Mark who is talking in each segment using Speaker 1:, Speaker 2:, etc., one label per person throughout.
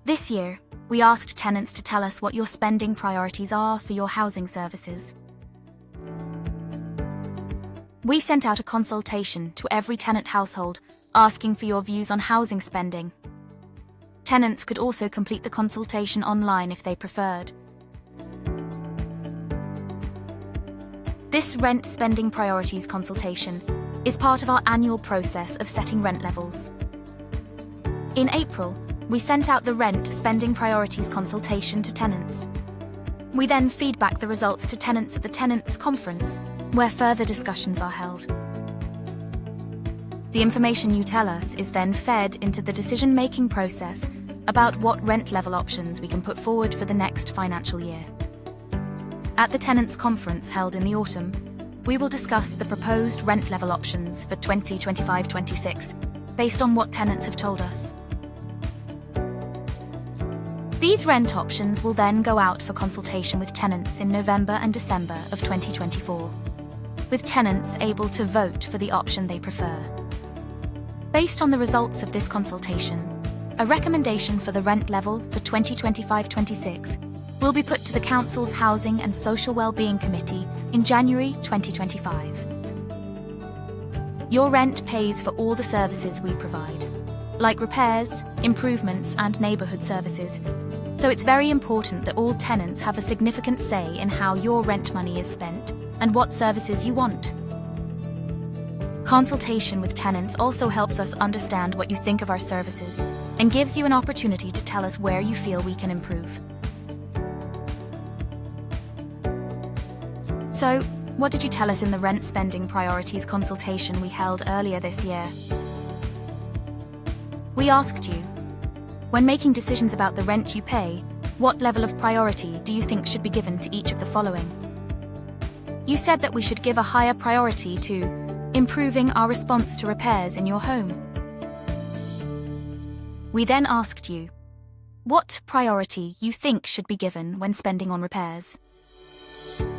Speaker 1: This year, we asked tenants to tell us what your spending priorities are for your housing services. We sent out a consultation to every tenant household asking for your views on housing spending. Tenants could also complete the consultation online if they preferred. This rent spending priorities consultation is part of our annual process of setting rent levels. In April, we sent out the rent spending priorities consultation to tenants. We then feedback the results to tenants at the Tenants conference, where further discussions are held. The information you tell us is then fed into the decision-making process about what rent level options we can put forward for the next financial year. At the Tenants conference held in the autumn, we will discuss the proposed rent level options for 2025-26 based on what tenants have told us. These rent options will then go out for consultation with tenants in November and December of 2024, with tenants able to vote for the option they prefer. Based on the results of this consultation, a recommendation for the rent level for 2025-26 will be put to the Council's Housing and Social Wellbeing Committee in January 2025. Your rent pays for all the services we provide, like repairs, improvements and neighbourhood services, so it's very important that all tenants have a significant say in how your rent money is spent and what services you want. Consultation with tenants also helps us understand what you think of our services and gives you an opportunity to tell us where you feel we can improve. So, what did you tell us in the rent spending priorities consultation we held earlier this year? We asked you, when making decisions about the rent you pay, what level of priority do you think should be given to each of the following? You said that we should give a higher priority to improving our response to repairs in your home. We then asked you, what priority you think should be given when spending on repairs?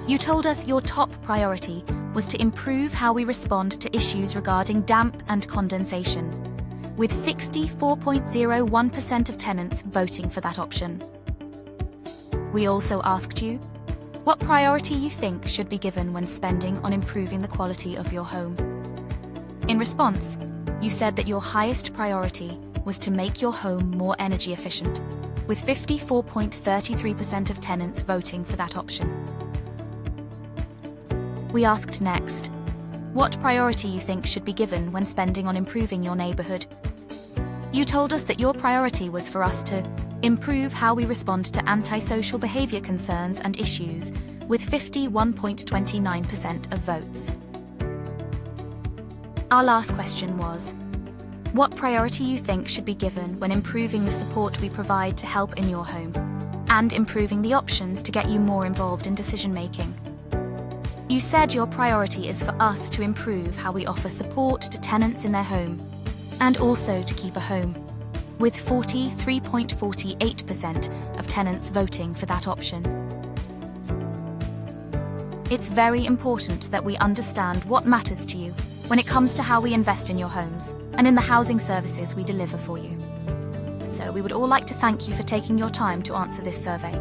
Speaker 1: You told us your top priority was to improve how we respond to issues regarding damp and condensation, with 64.01% of tenants voting for that option. We also asked you what priority you think should be given when spending on improving the quality of your home. In response, you said that your highest priority was to make your home more energy efficient, with 54.33% of tenants voting for that option. We asked next, what priority you think should be given when spending on improving your neighbourhood. You told us that your priority was for us to improve how we respond to antisocial behaviour concerns and issues, with 51.29% of votes. Our last question was, what priority you think should be given when improving the support we provide to help in your home, and improving the options to get you more involved in decision-making. You said your priority is for us to improve how we offer support to tenants in their home, and also to keep a home, with 43.48% of tenants voting for that option. It's very important that we understand what matters to you when it comes to how we invest in your homes and in the housing services we deliver for you. So we would all like to thank you for taking your time to answer this survey.